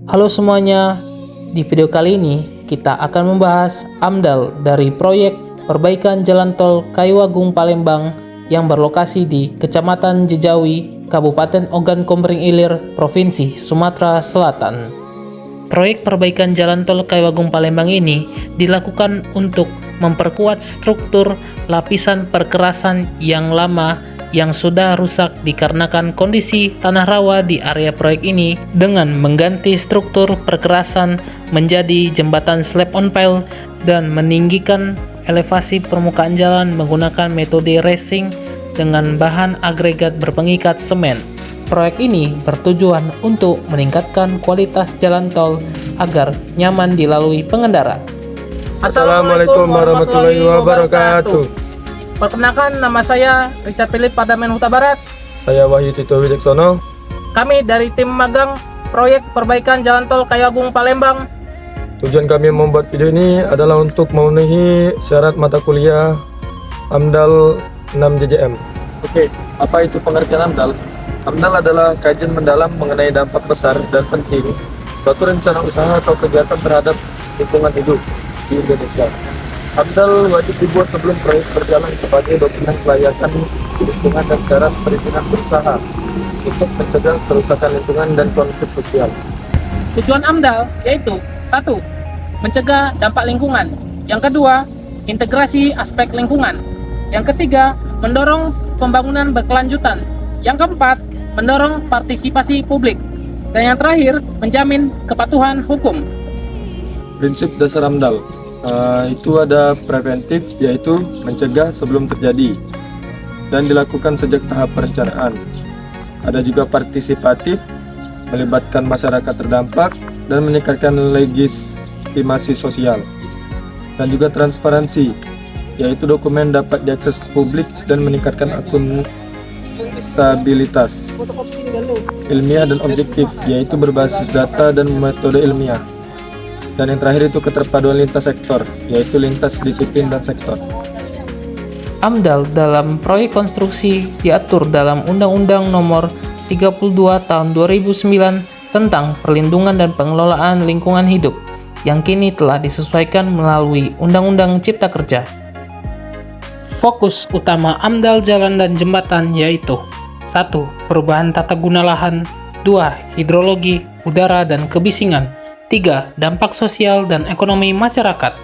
Halo semuanya, di video kali ini kita akan membahas AMDAL dari proyek perbaikan jalan tol Kayuagung Palembang yang berlokasi di Kecamatan Jejawi, Kabupaten Ogan Komering Ilir, Provinsi Sumatera Selatan. Proyek perbaikan jalan tol Kayuagung Palembang ini dilakukan untuk memperkuat struktur lapisan perkerasan yang lama yang sudah rusak dikarenakan kondisi tanah rawa di area proyek ini dengan mengganti struktur perkerasan menjadi jembatan slab on pile dan meninggikan elevasi permukaan jalan menggunakan metode racing dengan bahan agregat berpengikat semen. Proyek ini bertujuan untuk meningkatkan kualitas jalan tol agar nyaman dilalui pengendara. Assalamualaikum warahmatullahi wabarakatuh. Perkenalkan, nama saya Richard Philip Padamen Huta Barat. Saya Wahyu Tito Wideksono. Kami dari tim magang proyek perbaikan jalan tol Kayuagung Palembang. Tujuan kami membuat video ini adalah untuk memenuhi syarat mata kuliah AMDAL 6 JJM. Oke, apa itu pengertian AMDAL? AMDAL adalah kajian mendalam mengenai dampak besar dan penting suatu rencana usaha atau kegiatan terhadap lingkungan hidup di Indonesia. AMDAL wajib dibuat sebelum proyek berjalan sebagai dokumen kelayakan lingkungan dan syarat perizinan berusaha untuk mencegah kerusakan lingkungan dan konflik sosial. Tujuan AMDAL yaitu 1. Mencegah dampak lingkungan. Yang kedua, integrasi aspek lingkungan. Yang ketiga, mendorong pembangunan berkelanjutan. Yang keempat, mendorong partisipasi publik. Dan yang terakhir, menjamin kepatuhan hukum. Prinsip dasar AMDAL itu ada preventif, yaitu mencegah sebelum terjadi dan dilakukan sejak tahap perencanaan. Ada juga partisipatif, melibatkan masyarakat terdampak dan meningkatkan legitimasi sosial. Dan juga transparansi, yaitu dokumen dapat diakses publik dan meningkatkan akuntabilitas. Ilmiah dan objektif, yaitu berbasis data dan metode ilmiah. Dan yang terakhir itu keterpaduan lintas sektor, yaitu lintas disiplin dan sektor. AMDAL dalam proyek konstruksi diatur dalam Undang-Undang Nomor 32 Tahun 2009 tentang Perlindungan dan Pengelolaan Lingkungan Hidup yang kini telah disesuaikan melalui Undang-Undang Cipta Kerja. Fokus utama AMDAL jalan dan jembatan yaitu 1. Perubahan tata guna lahan, 2. Hidrologi, udara, dan kebisingan, 3. Dampak sosial dan ekonomi masyarakat.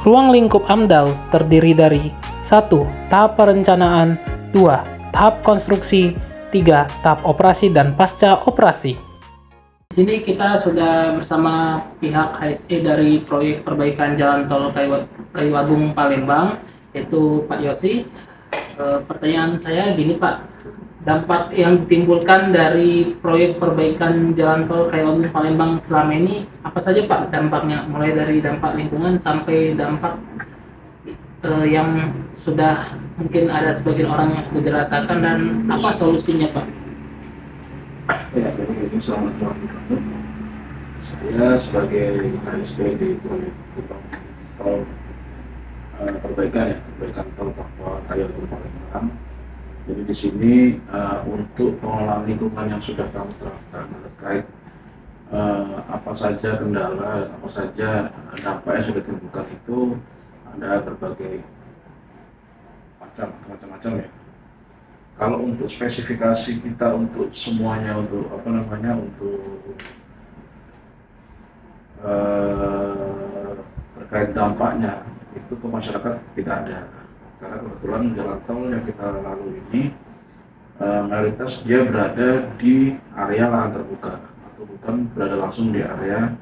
Ruang lingkup AMDAL terdiri dari 1. Tahap perencanaan, 2. Tahap konstruksi, 3. Tahap operasi dan pasca operasi. Di sini kita sudah bersama pihak HSE dari proyek perbaikan jalan tol Kayuagung Palembang, yaitu Pak Yosi. Pertanyaan saya gini Pak, dampak yang ditimbulkan dari proyek perbaikan jalan tol Kayuagung Palembang selama ini apa saja Pak dampaknya, mulai dari dampak lingkungan sampai dampak yang sudah mungkin ada sebagian orang yang sudah dirasakan, dan apa solusinya Pak? Ya, jadi selamat malam. Saya sebagai HSP di proyek tol perbaikan tol Kayuagung Palembang. Jadi di sini untuk pengelolaan lingkungan yang sudah kami terapkan terkait apa saja kendala dan apa saja dampak yang sudah ditimbulkan itu ada berbagai macam ya. Kalau untuk spesifikasi kita untuk semuanya untuk terkait dampaknya itu ke masyarakat tidak ada, karena kebetulan jalan tol yang kita lalui ini mayoritas dia berada di area lahan terbuka atau bukan berada langsung di area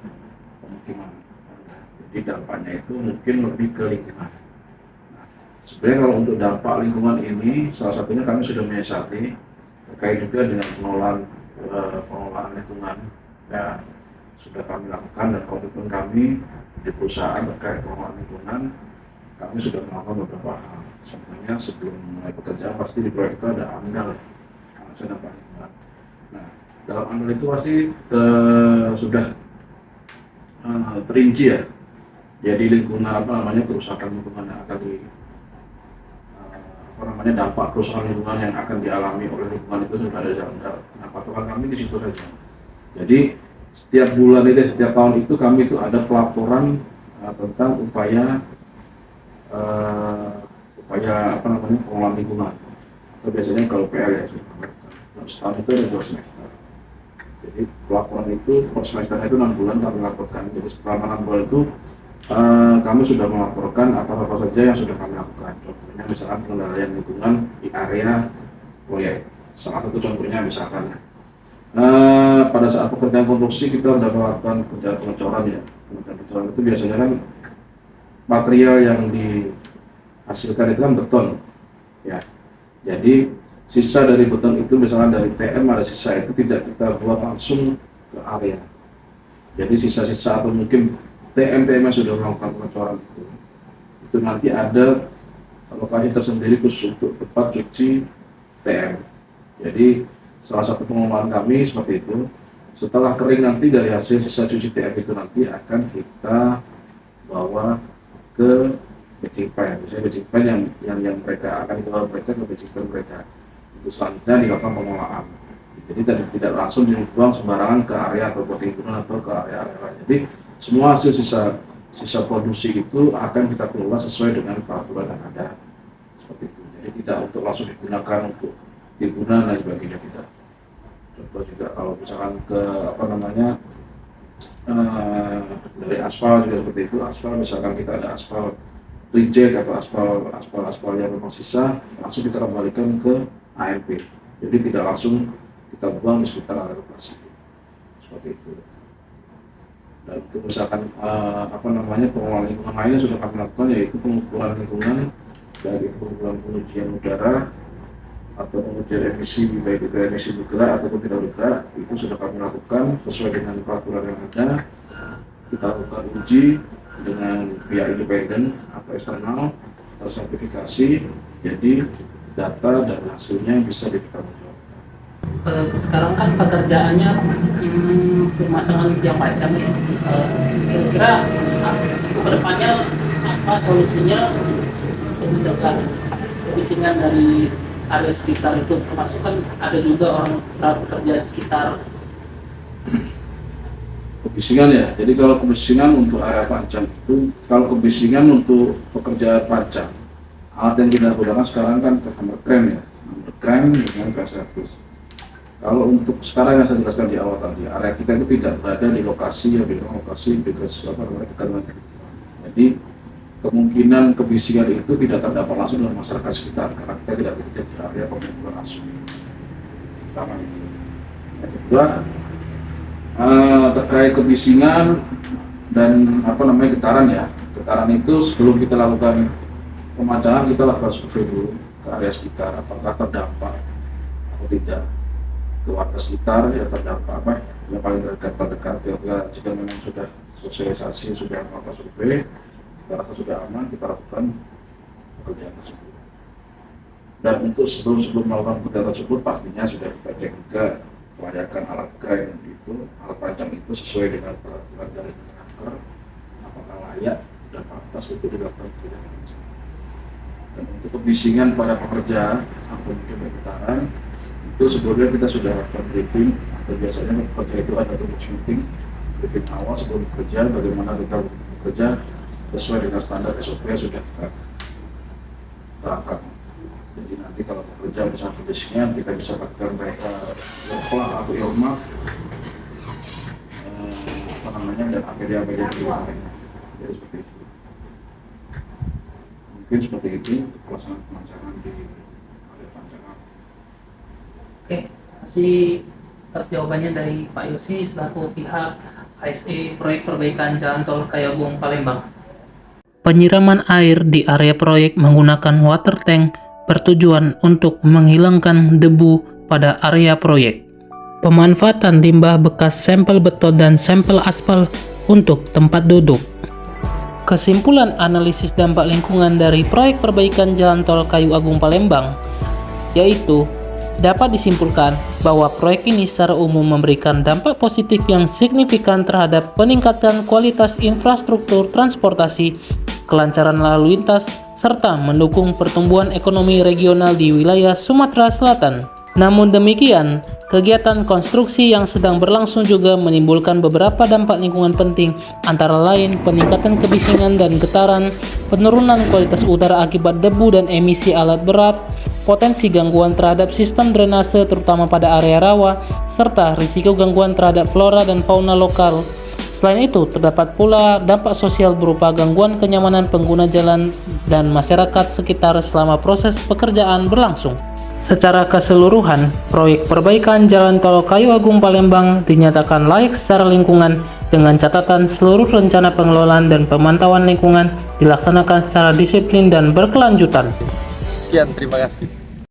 pemukiman. Jadi dampaknya itu mungkin lebih ke lingkungan. Nah, sebenarnya kalau untuk dampak lingkungan ini salah satunya kami sudah menyiasati terkait juga dengan pengelolaan lingkungan ya, sudah kami lakukan, dan komitmen kami di perusahaan terkait pengelolaan lingkungan kami sudah melakukan beberapa hal. Contohnya sebelum mulai pekerjaan pasti di proyek itu ada AMDAL, karena dampak lingkungan. Nah, dalam AMDAL itu pasti sudah terinci ya. Jadi lingkungan kerusakan lingkungan yang akan dampak kerusakan lingkungan yang akan dialami oleh lingkungan itu sudah ada dalam AMDAL. Nah, patokan kami di situ saja. Jadi setiap bulan itu, setiap tahun itu kami itu ada pelaporan tentang upaya pengelolaan lingkungan. Atau biasanya kalau PR ya, setahun itu ada 2 semester. Jadi pelaporan itu per semesternya itu 6 bulan kami laporkan. Jadi setelah 6 bulan itu kami sudah melaporkan apa saja yang sudah kami lakukan. Contohnya misalkan pengendalian lingkungan di area proyek. Salah satu contohnya misalkan pada saat pekerjaan konstruksi kita sudah melakukan kerjaan pengecoran ya. Pengecoran itu biasanya kan material yang dihasilkan itu kan beton ya. Jadi sisa dari beton itu misalkan dari TM ada sisa itu tidak kita buat langsung ke area. Jadi sisa-sisa atau mungkin TM yang sudah melakukan pengecoran itu nanti ada lokasi tersendiri khusus untuk tempat cuci TM. Jadi salah satu pengelolaan kami seperti itu. Setelah kering nanti dari hasil sisa cuci TM itu nanti akan kita bawa ke batching plant. Misalnya batching plant yang mereka akan dibawa mereka ke batching plant mereka. Itu selanjutnya dilakukan pengelolaan. Jadi tidak langsung dibuang sembarangan ke area atau perkebunan atau ke area-area lain. Jadi semua hasil sisa produksi itu akan kita kelola sesuai dengan peraturan yang ada seperti itu. Jadi tidak untuk langsung digunakan untuk digunakan dan sebagainya, tidak. Contoh juga kalau misalkan ke dari aspal juga seperti itu. Aspal misalkan kita ada aspal reject atau aspal yang memang sisa, langsung kita kembalikan ke AMP. Jadi tidak langsung kita buang di sekitar area lokasi seperti itu. Dan itu misalkan pengelolaan lingkungan lainnya sudah kami lakukan, yaitu pengukuran lingkungan, baik itu pengukuran pengujian udara atau pengujian emisi, baik itu emisi bergerak ataupun tidak bergerak, itu sudah kami lakukan sesuai dengan peraturan yang ada. Kita lakukan uji dengan pihak independen atau eksternal tersertifikasi, jadi data dan hasilnya bisa dipertanggungjawabkan. Sekarang kan pekerjaannya pemasangan tiang panjang ya. Kira-kira untuk kedepannya apa solusinya untuk mencegah kebisingan dari area sekitar itu, termasuk kan ada juga orang pekerja sekitar. Kebisingan ya, jadi kalau kebisingan untuk area panjang itu, kalau kebisingan untuk pekerjaan panjang, alat yang kita gunakan sekarang kan hammer crane ya, hammer crane dengan gas servis. Kalau untuk sekarang yang saya jelaskan di awal tadi, area kita itu tidak berada di lokasi yang bilang lokasi tekanan. Jadi kemungkinan kebisingan itu tidak terdapat langsung dalam masyarakat sekitar karena kita tidak bekerja di area pemukiman langsung. Pertama itu. Yang kedua, terkait kebisingan dan getaran ya. Getaran itu sebelum kita lakukan pemasangan kita lakukan survei dulu ke area sekitar, apakah terdampak atau tidak. Ke warga sekitar ya terdampak yang paling terdekat jika memang sudah sosialisasi, sudah melakukan survei, kita rasa sudah aman, kita lakukan pekerjaan tersebut. Dan untuk sebelum melakukan pekerjaan tersebut pastinya sudah kita cek juga kelayakan alat crane itu, alat panjang itu sesuai dengan peraturan dari Menaker, apakah layak dan pantas itu dilakukan tidak. Dan untuk kebisingan pada pekerja atau mungkin getaran itu sebelumnya kita sudah lakukan briefing, atau biasanya pekerja itu ada meeting briefing awal sebelum bekerja, bagaimana kita bekerja sesuai dengan standar SOP yang sudah kita terapkan. Jadi nanti kalau bekerja bersama finishnya kita bisa pakai mereka level atau ilmaf dan APD yang lainnya. Jadi seperti itu. Mungkin seperti itu untuk pelaksanaan pemasangan di area panjang. Oke, kasih atas jawabannya dari Pak Yosi selaku pihak HSE Proyek Perbaikan Jalan Tol Kayagung Palembang. Penyiraman air di area proyek menggunakan water tank bertujuan untuk menghilangkan debu pada area proyek. Pemanfaatan limbah bekas sampel beton dan sampel aspal untuk tempat duduk. Kesimpulan analisis dampak lingkungan dari proyek perbaikan Jalan Tol Kayu Agung Palembang yaitu dapat disimpulkan bahwa proyek ini secara umum memberikan dampak positif yang signifikan terhadap peningkatan kualitas infrastruktur transportasi, kelancaran lalu lintas, serta mendukung pertumbuhan ekonomi regional di wilayah Sumatera Selatan. Namun demikian, Kegiatan konstruksi yang sedang berlangsung juga menimbulkan beberapa dampak lingkungan penting, antara lain peningkatan kebisingan dan getaran, penurunan kualitas udara akibat debu dan emisi alat berat, potensi gangguan terhadap sistem drainase terutama pada area rawa, serta risiko gangguan terhadap flora dan fauna lokal. Selain itu, terdapat pula dampak sosial berupa gangguan kenyamanan pengguna jalan dan masyarakat sekitar selama proses pekerjaan berlangsung. Secara keseluruhan, proyek perbaikan Jalan Tol Kayu Agung Palembang dinyatakan layak secara lingkungan dengan catatan seluruh rencana pengelolaan dan pemantauan lingkungan dilaksanakan secara disiplin dan berkelanjutan. Sekian, terima kasih.